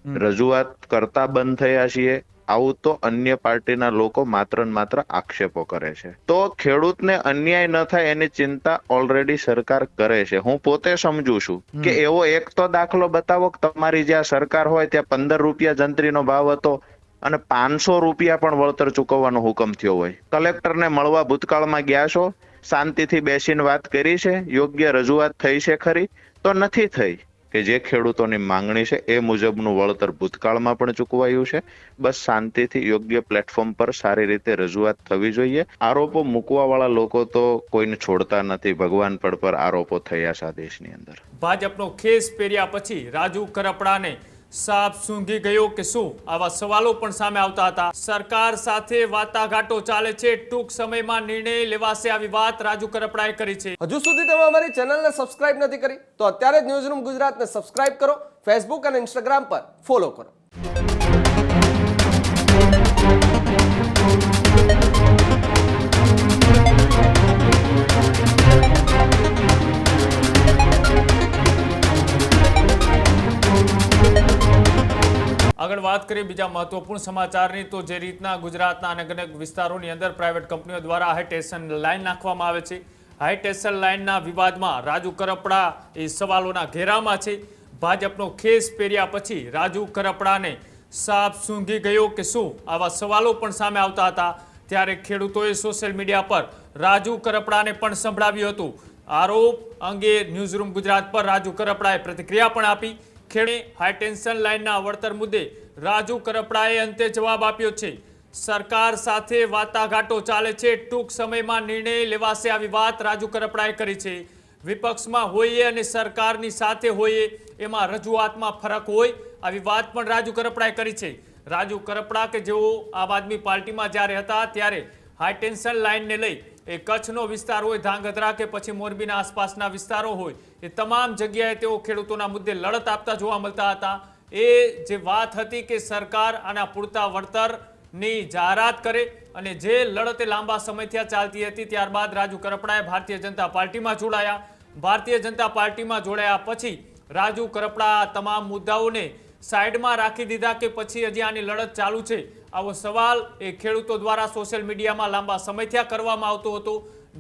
રજૂઆત કરતા બંધ થયા છીએ, આવું તો અન્ય પાર્ટીના લોકો માત્ર ને માત્ર આક્ષેપો કરે છે. તો ખેડૂતને અન્યાય ન થાય એની ચિંતા ઓલરેડી સરકાર કરે છે. હું પોતે સમજુ છું કે એવો એક તો દાખલો બતાવો કે તમારી જ્યાં સરકાર હોય ત્યાં 15 રૂપિયા જંત્રીનો ભાવ હતો અને 500 રૂપિયા પણ વળતર ચૂકવવાનો હુકમ થયો હોય. કલેક્ટરને મળવા ભૂતકાળમાં ગયા છો? શાંતિથી બેસીને વાત કરી છે? યોગ્ય રજૂઆત થઈ છે ખરી? તો નથી થઈ. કે જે ખેડૂતોની માંગણી છે એ મુજબનું વળતર ભૂતકાળમાં પણ ચૂકવાયું છે. બસ શાંતિથી યોગ્ય પ્લેટફોર્મ પર સારી રીતે રજૂઆત થવી જોઈએ. આરોપો મૂકવા વાળા લોકો તો કોઈને છોડતા નથી. ભગવાન પર આરોપો થયા છે આ દેશની અંદર. ભાજપનો ખેસ પહેર્યા પછી રાજુ કરપડાને સાપ સૂંઘી ગયો કે શું? આવા સવાલો પણ સામે આવતા હતા. સરકાર સાથે વાટાઘાટો ચાલે છે, ટૂંક સમયમાં નિર્ણય લેવાશે, આવી વાત રાજુ કરપડાએ કરી છે. હજુ સુધી તમે અમારી ચેનલને સબસ્ક્રાઇબ નથી કરી તો અત્યારે જ ન્યૂઝરૂમ ગુજરાતને સબસ્ક્રાઇબ કરો, ફેસબુક અને ઇન્સ્ટાગ્રામ પર ફોલો કરો. આગળ વાત કરીએ બીજા મહત્વપૂર્ણ સમાચારની, તો જે રીતના ગુજરાતના અનેક વિસ્તારોની અંદર પ્રાઇવેટ કંપનીઓ દ્વારા હાઈ ટેન્શન લાઇન નાખવામાં આવે છે. હાઈ ટેન્શન લાઇનના વિવાદમાં રાજુ કરપડા એ સવાલોના ઘેરામાં છે. ભાજપનો ખેસ પહેર્યા પછી રાજુ કરપડાને સાપ સૂંઘી ગયો કે શું? આવા સવાલો પણ સામે આવતા હતા. ત્યારે ખેડૂતોએ સોશિયલ મીડિયા પર રાજુ કરપડાને પણ સંભળાવ્યું હતું. આરોપ અંગે ન્યૂઝરૂમ ગુજરાત પર રાજુ કરપડાએ પ્રતિક્રિયા પણ આપી. હાઈ ટેન્શન લાઇનના વળતર મુદ્દે રાજુ કરપડાએ અંતે જવાબ આપ્યો છે. સરકાર સાથે વાટાઘાટો ચાલે છે, ટૂંક સમયમાં નિર્ણય લેવાશે, આવી વાત રાજુ કરપડાએ કરી છે. વિપક્ષમાં હોઈએ અને સરકારની સાથે હોઈએ એમાં રજૂઆતમાં ફરક હોય, આવી વાત પણ રાજુ કરપડાએ કરી છે. રાજુ કરપડા કે જેઓ આમ આદમી પાર્ટીમાં જ્યારે હતા ત્યારે હાઈ ટેન્શન લાઇનને લઈ એ કચ્છનો વિસ્તાર હોય, ધાંગધ્રા કે પછી મોરબીના આસપાસના વિસ્તારો હોય, એ તમામ જગ્યાએ તેઓ ખેડૂતોના મુદ્દે લડત આપતા જોવા મળતા હતા. એ જે વાત હતી કે સરકાર આના પૂરતા વળતરની જાહેરાત કરે અને જે લડત લાંબા સમયથી ચાલતી હતી. ત્યારબાદ રાજુ કરપડાએ ભારતીય જનતા પાર્ટીમાં જોડાયા. ભારતીય જનતા પાર્ટીમાં જોડાયા પછી રાજુ કરપડા તમામ મુદ્દાઓને સાઈડમાં રાખી દીધા કે પછી હજી આની લડત ચાલુ છે? આવો સવાલ એ ખેડૂતો દ્વારા સોશિયલ મીડિયામાં લાંબા સમયથી કરવામાં આવતો હતો.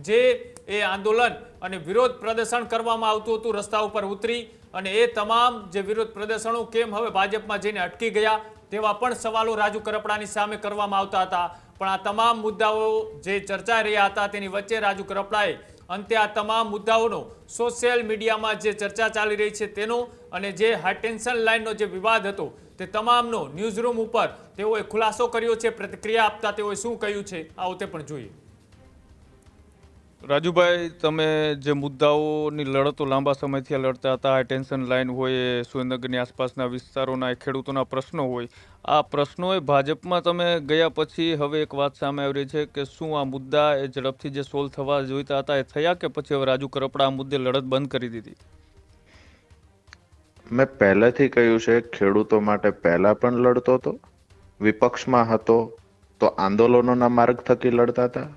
જે એ આંદોલન અને વિરોધ પ્રદર્શન કરવામાં આવતું હતું, રસ્તા ઉપર ઉતરી, અને એ તમામ જે વિરોધ પ્રદર્શનો કેમ હવે ભાજપમાં જઈને અટકી ગયા તેવા પણ સવાલો રાજુ કરપડાની સામે કરવામાં આવતા હતા. પણ આ તમામ મુદ્દાઓ જે ચર્ચાઈ રહ્યા હતા તેની વચ્ચે રાજુ કરપડાએ અંતે આ તમામ મુદ્દાઓનો સોશિયલ મીડિયામાં જે ચર્ચા ચાલી રહી છે તેનો અને જે હાઈ ટેન્શન લાઇનનો જે વિવાદ હતો તે તમામનો ન્યૂઝરૂમ ઉપર તેઓએ ખુલાસો કર્યો છે. પ્રતિક્રિયા આપતા તેઓએ શું કહ્યું છે આવો તે પણ જોઈએ. રાજુભાઈ, તમે જે મુદ્દાઓની લડતો લાંબા સમયથી લડતા હતા, હાઈ ટેન્શન લાઇન હોય, સુરેન્દ્રનગરની આસપાસના વિસ્તારોના ખેડૂતોના પ્રશ્નો હોય, આ પ્રશ્નોએ ભાજપમાં તમે ગયા પછી હવે એક વાત સામે આવી રહી છે કે શું આ મુદ્દા એ ઝડપથી જે સોલ્વ થવા જોઈતા હતા એ થયા કે પછી હવે રાજુ કરપડા આ મુદ્દે લડત બંધ કરી દીધી? મેં પહેલેથી કહ્યું છે, ખેડૂતો માટે પહેલા પણ લડતો હતો, વિપક્ષમાં હતો તો આંદોલનોના માર્ગ થકી લડતા હતા,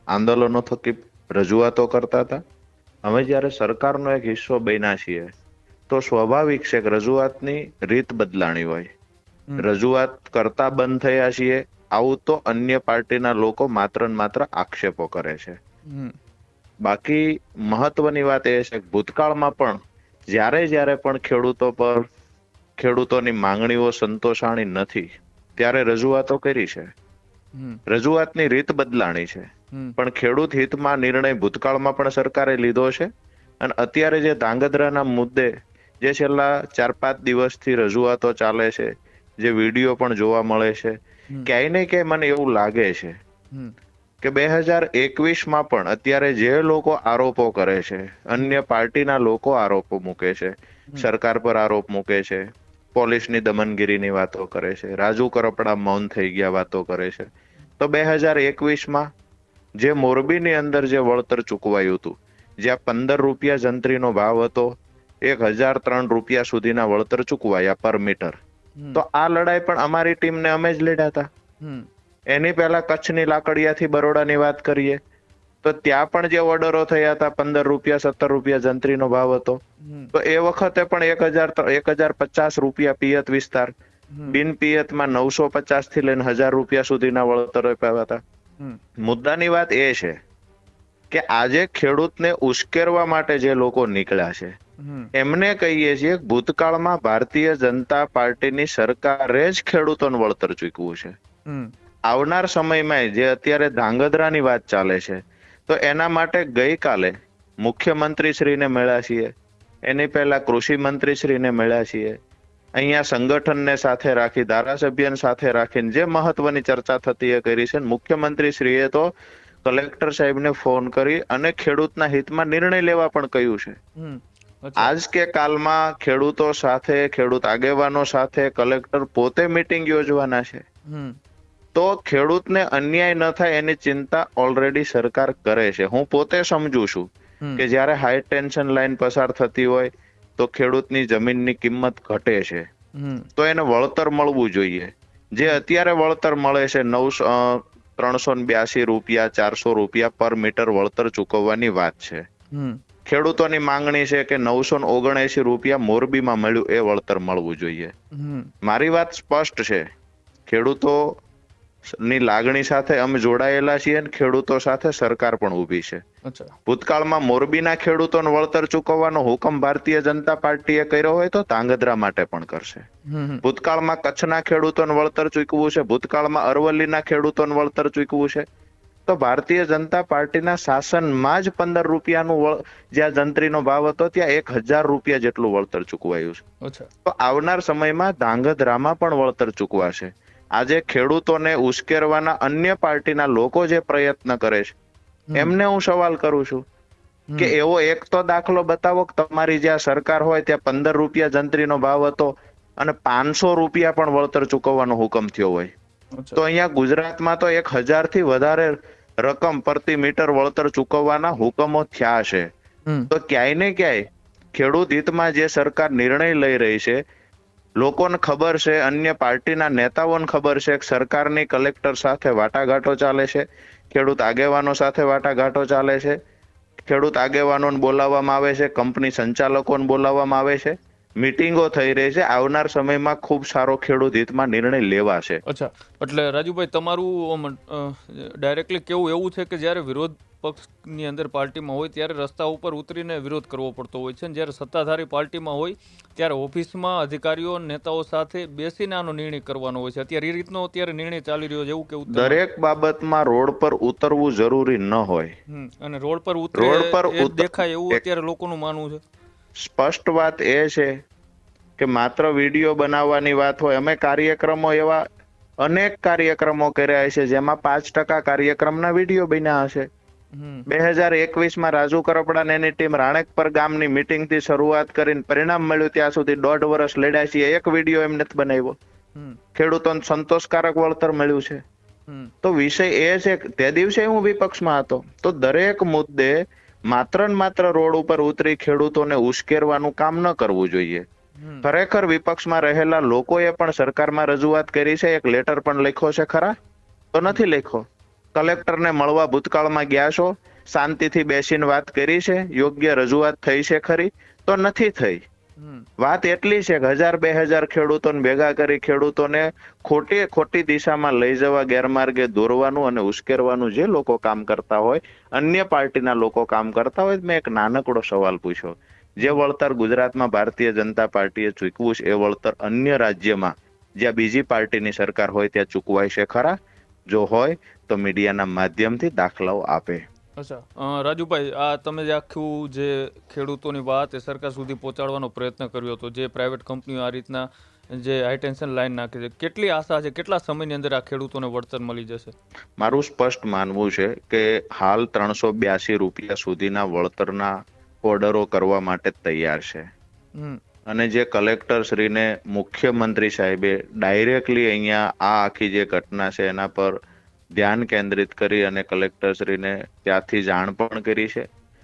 આંદોલનો થકી રજૂઆતો કરતા હતા. અમે જ્યારે સરકારનો એક હિસ્સો બન્યા છીએ તો સ્વાભાવિક છે કે રજૂઆતની રીત બદલાણી હોય. રજૂઆત કરતા બંધ થયા છીએ, આવું તો અન્ય પાર્ટીના લોકો માત્ર ને માત્ર આક્ષેપો કરે છે. બાકી મહત્વની વાત એ છે કે ભૂતકાળમાં પણ જ્યારે પણ ખેડૂતો પર ખેડૂતોની માંગણીઓ સંતોષાણી નથી ત્યારે રજૂઆતો કરી છે. રજૂઆતની રીત બદલાણી છે, પણ ખેડૂત હિતમાં નિર્ણય ભૂતકાળમાં પણ સરકારે લીધો છે. અને અત્યારે જે ધાંગધ્રાના મુદ્દે જે છેલ્લા 4-5 દિવસથી રજૂઆતો ચાલે છે, જે વિડીયો પણ જોવા મળે છે, ક્યાંય ને ક્યાંય મને એવું લાગે છે કે 2021માં પણ અત્યારે જે લોકો આરોપો કરે છે, અન્ય પાર્ટીના લોકો આરોપો મૂકે છે, સરકાર પર આરોપ મૂકે છે, પોલીસની દમનગીરીની વાતો કરે છે, રાજુ કરપડા મૌન થઈ ગયા વાતો કરે છે, તો 2021માં જે મોરબીની અંદર જે વળતર ચૂકવાયું હતું, જ્યાં 15 રૂપિયા જંત્રીનો ભાવ હતો, 1003 રૂપિયા સુધીના વળતર ચૂકવાયા પર મીટર. તો આ લડાઈ પણ અમારી ટીમને અમે જ લડ્યા હતા. એની પહેલા કચ્છની લાકડિયાથી બરોડાની વાત કરીએ તો ત્યાં પણ જે ઓર્ડરો થયા હતા 15 રૂપિયા 17 રૂપિયા જંત્રીનો ભાવ હતો, તો એ વખતે પણ 1050 રૂપિયા પિયત વિસ્તાર બિન પિયતમાં 950 થી લઈને 1000 રૂપિયા સુધીના વળતર આપ્યા હતા. મુદ્દાની વાત એ છે કે આજે ખેડૂતને ઉશ્કેરવા માટે જે લોકો નીકળ્યા છે એમને કહીએ છીએ કે ભૂતકાળમાં ભારતીય જનતા પાર્ટીની સરકારે જ ખેડૂતોને વળતર ચૂકવ્યું છે. આવનાર સમયમાં જે અત્યારે ધાંગધ્રાની વાત ચાલે છે તો એના માટે ગઈકાલે મુખ્યમંત્રી શ્રીને મળ્યા છીએ, એની પહેલા કૃષિ મંત્રી શ્રીને મળ્યા છીએ, અહીંયા સંગઠનને સાથે રાખી ધારાસભ્યને સાથે રાખીને જે મહત્વની ચર્ચા થતી એ કરી છે. મુખ્યમંત્રી શ્રીએ તો કલેક્ટર સાહેબને ફોન કરી અને ખેડૂતના હિતમાં નિર્ણય લેવા પણ કહ્યું છે. આજ કે કાલમાં ખેડૂતો સાથે, ખેડૂત આગેવાનો સાથે કલેક્ટર પોતે મીટિંગ યોજવાના છે. તો ખેડૂતને અન્યાય ન થાય એની ચિંતા ઓલરેડી સરકાર કરે છે. હું પોતે સમજુ છું કે જ્યારે હાઈ ટેન્શન લાઈન પસાર થતી હોય તો ખેડૂતની જમીનની કિંમત ઘટે છે તો એને વળતર મળવું જોઈએ. જે અત્યારે વળતર મળે છે 382 રૂપિયા 400 રૂપિયા પર મીટર વળતર ચૂકવવાની વાત છે. ખેડૂતોની માંગણી છે કે 979 રૂપિયા મોરબીમાં મળ્યું એ વળતર મળવું જોઈએ. મારી વાત સ્પષ્ટ છે, ખેડૂતો ની લાગણી સાથે અમે જોડાયેલા છીએ અને ખેડૂતો સાથે સરકાર પણ ઊભી છે. ભૂતકાળમાં મોરબીના ખેડૂતોને વળતર ચૂકવવાનો હુકમ ભારતીય જનતા પાર્ટીએ કર્યો હોય તો ધાંગધ્રા માટે પણ કરશે. ભૂતકાળમાં કચ્છના ખેડૂતોને વળતર ચૂકવવું છે, ભૂતકાળમાં અરવલ્લીના ખેડૂતોને વળતર ચૂકવવું છે તો ભારતીય જનતા પાર્ટીના શાસનમાં જ 15 રૂપિયાનું જ્યાં જંત્રીનો ભાવ હતો ત્યાં 1000 રૂપિયા જેટલું વળતર ચૂકવાયું છે. તો આવનાર સમયમાં ધાંગધ્રામાં પણ વળતર ચૂકવાશે. આજે ખેડૂતોને ઉશ્કેરવાના અન્ય પાર્ટીના લોકો જે પ્રયત્ન કરે છે એમને હું સવાલ કરું છું કે એવો એક તો દાખલો બતાવો કે તમારી જ્યાં સરકાર હોય ત્યાં 15 રૂપિયા જંત્રીનો ભાવ હતો અને 500 રૂપિયા પણ વળતર ચૂકવવાનો હુકમ થયો હોય. તો અહીંયા ગુજરાતમાં તો 1000 થી વધારે રકમ પ્રતિ મીટર વળતર ચૂકવવાના હુકમો થયા છે. તો ક્યાંય ને ક્યાંય ખેડૂત હિતમાં જે સરકાર નિર્ણય લઈ રહી છે, લોકોને ખબર છે, અન્ય પાર્ટીના નેતાઓને ખબર છે કે સરકારની કલેક્ટર સાથે વાટાઘાટો ચાલે છે, ખેડૂત આગેવાનો સાથે વાટાઘાટો ચાલે છે, ખેડૂત આગેવાનોને બોલાવવામાં આવે છે, કંપની સંચાલકોને બોલાવવામાં આવે છે, મીટિંગો થઈ રહી છે. આવનાર સમયમાં ખૂબ સારો ખેડૂત હિતમાં નિર્ણય લેવાશે. અચ્છા, એટલે રાજુભાઈ તમારું ડાયરેક્ટલી કેવું એવું છે કે જ્યારે વિરોધ પક્ષની અંદર પાર્ટીમાં હોય ત્યારે રસ્તા ઉપર ઉતરીને વિરોધ કરવો પડતો હોય છે, જ્યારે સત્તાધારી પાર્ટીમાં હોય ત્યારે ઓફિસમાં અધિકારીઓ નેતાઓ સાથે બેસીને આનો નિર્ણય કરવાનો હોય છે. અત્યારે એ રીતનો અત્યારે નિર્ણય ચાલી રહ્યો છે એવું કેવું? દરેક બાબતમાં રોડ પર ઉતરવું જરૂરી ન હોય અને રોડ પર ઉતરે દેખાય એવું અત્યારે લોકોનું માનવું છે. સ્પષ્ટ વાત એ છે કે માત્ર વિડીયો બનાવવાની વાત હોય. અમે કાર્યક્રમો એવા અનેક કાર્યક્રમો કર્યા છે જેમાં 5% કાર્યક્રમના વિડીયો બન્યા હશે. 2021માં રાજુ કરપડા ને એની ટીમ રાણેકપર ગામની મીટિંગ થી શરૂઆત કરીને પરિણામ મળ્યું ત્યાં સુધી 1.5 વર્ષ લડ્યા છીએ. એક વિડીયો એમને બનાવ્યો. ખેડૂતોને સંતોષકારક વળતર મળ્યું છે. તો વિષય એ છે કે તે દિવસે હું વિપક્ષમાં હતો તો દરેક મુદ્દે માત્ર ને માત્ર રોડ ઉપર ઉતરી ખેડૂતોને ઉશ્કેરવાનું કામ ન કરવું જોઈએ. ખરેખર વિપક્ષમાં રહેલા લોકોએ પણ સરકારમાં રજૂઆત કરી છે, એક લેટર પણ લખ્યો છે ખરા? તો નથી લખ્યો. કલેક્ટરને મળવા ભૂતકાળમાં ગયા છો, શાંતિથી બેસીને વાત કરી છે, યોગ્ય રજૂઆત થઈ છે ખરી? તો નથી થઈ. વાત એટલી છે કે 1000-2000 ખેડૂતોને ભેગા કરી ખેડૂતોને ખોટી દિશામાં લઈ જવા, ગેરમાર્ગે દોરવાનું અને ઉશ્કેરવાનું જે લોકો કામ કરતા હોય, અન્ય પાર્ટીના લોકો કામ કરતા હોય, મેં એક નાનકડો સવાલ પૂછ્યો. જે વળતર ગુજરાતમાં ભારતીય જનતા પાર્ટીએ ચૂકવ્યું છે એ વળતર અન્ય રાજ્યમાં જ્યાં બીજી પાર્ટીની સરકાર હોય ત્યાં ચૂકવાય છે ખરા? જો હોય તો મીડિયાના માધ્યમથી દાખલાઓ આપે. અચ્છા રાજુભાઈ, આ તમે જે આખું જે ખેડૂતોની વાત એ સરકાર સુધી પહોંચાડવાનો પ્રયત્ન કર્યો હતો, જે પ્રાઇવેટ કંપનીઓ આ રીતના જે હાઈ ટેન્શન લાઈન નાખે છે, કેટલી આશા છે કેટલા સમયની અંદર આ ખેડૂતોને વળતર મળી જશે? મારું સ્પષ્ટ માનવું છે કે હાલ 382 રૂપિયા સુધીના વળતરના ઓર્ડરો કરવા માટે તૈયાર છે. અને જે કલેક્ટર શ્રીને મુખ્યમંત્રી સાહેબે ડાયરેક્ટલી અહીંયા આ આખી જે ઘટના છે એના પર ધ્યાન કેન્દ્રિત કરી અને કલેક્ટર શ્રીને ત્યાંથી જાણ પણ કરી છે.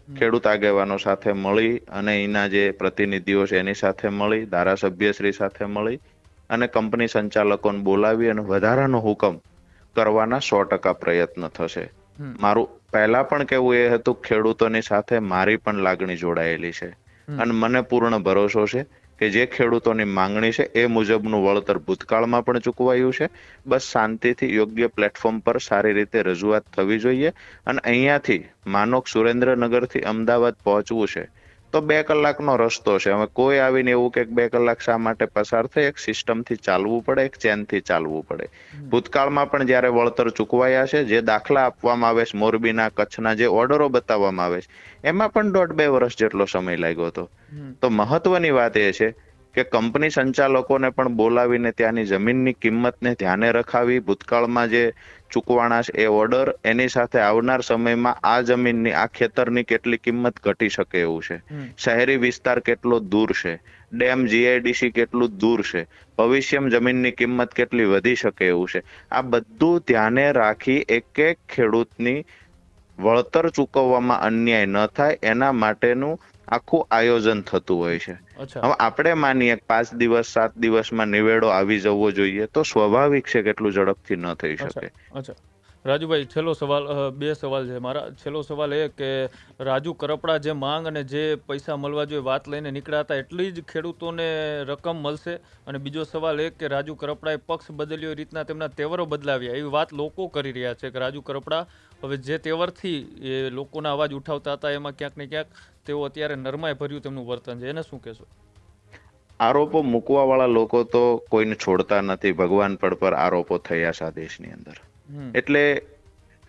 ખેડૂત આગેવાનો સાથે મળી અને એના જે પ્રતિનિધિઓ છે એની સાથે મળી, ધારાસભ્ય શ્રી સાથે મળી અને કંપની સંચાલકોને બોલાવી અને વધારાનો હુકમ કરવાના 100% પ્રયત્ન થશે. મારું પહેલા પણ કેવું એ હતું, ખેડૂતોની સાથે મારી પણ લાગણી જોડાયેલી છે અને મને પૂર્ણ ભરોસો છે કે જે ખેડૂતોની માંગણી છે એ મુજબનું વળતર ભૂતકાળમાં પણ ચૂકવાયું છે. બસ શાંતિથી યોગ્ય પ્લેટફોર્મ પર સારી રીતે રજૂઆત થવી જોઈએ. અને અહીંયાથી માનો કે સુરેન્દ્રનગરથી અમદાવાદ પહોંચવું છે તો 2 કલાકનો રસ્તો છે. હવે કોઈ આવીને એવું કે 2 કલાક શા માટે પસાર થાય? એક સિસ્ટમથી ચાલવું પડે, એક ચેનથી ચાલવું પડે. ભૂતકાળમાં પણ જ્યારે વળતર ચૂકવાયા છે, જે દાખલા આપવામાં આવે છે મોરબીના, કચ્છના, જે ઓર્ડરો બતાવવામાં આવે છે, એમાં પણ 1.5-2 વર્ષ જેટલો સમય લાગ્યો હતો. તો મહત્વની વાત એ છે કે કંપની સંચાલકોને પણ બોલાવીને ત્યાંની જમીનની કિંમતને ધ્યાને રખાવી, ભૂતકાળમાં જે ચૂકવાણા છે એ ઓર્ડર, એની સાથે આવનાર સમયમાં આ જમીનની, આ ખેતરની કેટલી કિંમત ઘટી શકે એવું છે, શહેરી વિસ્તાર કેટલો દૂર છે, ડેમ, જીઆઈડીસી કેટલું દૂર છે, ભવિષ્યમાં જમીનની કિંમત કેટલી વધી શકે એવું છે, આ બધું ધ્યાને રાખી એક એક ખેડૂતની વળતર ચૂકવવામાં અન્યાય ન થાય એના માટેનું આખું આયોજન થતું હોય છે. હવે આપણે માનીએ 5 દિવસ 7 દિવસમાં નિવેડો આવી જવો જોઈએ તો સ્વાભાવિક છે કે એટલું ઝડપથી ન થઈ શકે. અચ્છા રાજુભાઈ, છેલ્લો સવાલ, 2 સવાલ છે મારા. છેલ્લો સવાલ એ કે રાજુ કરપડા જે માંગ અને જે પૈસા મળવા જોઈએ વાત લઈને નીકળ્યા હતા એટલી જ ખેડૂતોને રકમ મળશે? અને બીજો સવાલ એ કે રાજુ કરપડાએ પક્ષ બદલ્યો એ રીતના તેમના તેવરો બદલાવ્યા એવી વાત લોકો કરી રહ્યા છે કે રાજુ કરપડા હવે જે તેવરથી એ લોકોના અવાજ ઉઠાવતા હતા એમાં ક્યાંક ને ક્યાંક તેઓ અત્યારે નરમાઈ ભર્યું તેમનું વર્તન છે, એને શું કહેશો? આરોપો મૂકવા વાળા લોકો તો કોઈને છોડતા નથી. ભગવાન પર આરોપો થયા છે આ દેશની અંદર. એટલે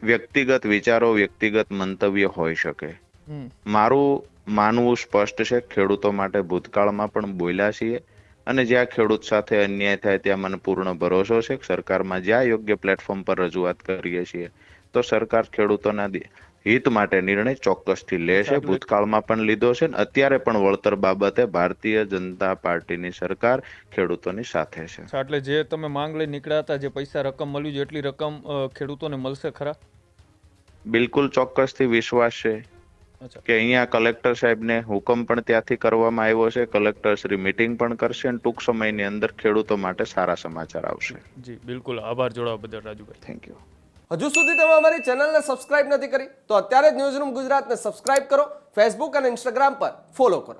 વ્યક્તિગત વિચારો, વ્યક્તિગત મંતવ્ય હોઈ શકે. મારું માનવું સ્પષ્ટ છે, ખેડૂતો માટે ભૂતકાળમાં પણ બોલ્યા છીએ અને જ્યાં ખેડૂત સાથે અન્યાય થાય ત્યાં મને પૂર્ણ ભરોસો છે કે સરકારમાં જ્યાં યોગ્ય પ્લેટફોર્મ પર રજૂઆત કરીએ છીએ તો સરકાર ખેડૂતોના હિત માટે નિર્ણય ચોક્કસથી લે છે. ભૂતકાળમાં પણ લીધો છે, અત્યારે પણ વળતર બાબતે ભારતીય જનતા પાર્ટીની સરકાર ખેડૂતોની સાથે છે. એટલે જે તમે માંગ લઈ નીકળ્યા હતા, જે પૈસા રકમ મળ્યું છે એટલી રકમ ખેડૂતોને મળશે ખરા? બિલકુલ ચોક્કસથી વિશ્વાસ છે કે અહીંયા કલેક્ટર સાહેબને હુકમ પણ ત્યાંથી કરવામાં આવ્યો છે. કલેક્ટર શ્રી મીટિંગ પણ કરશે અને ટૂંક સમયની અંદર ખેડૂતો માટે સારા સમાચાર આવશે. જી બિલકુલ, આભાર જોડાવા બદલ રાજુભાઈ. Thank you. હજુ સુધી તમે અમારી ચેનલને સબસ્ક્રાઇબ નથી કરી તો અત્યારે જ ન્યૂઝરૂમ ગુજરાતને સબસ્ક્રાઇબ કરો, ફેસબુક અને ઇન્સ્ટાગ્રામ પર ફોલો કરો.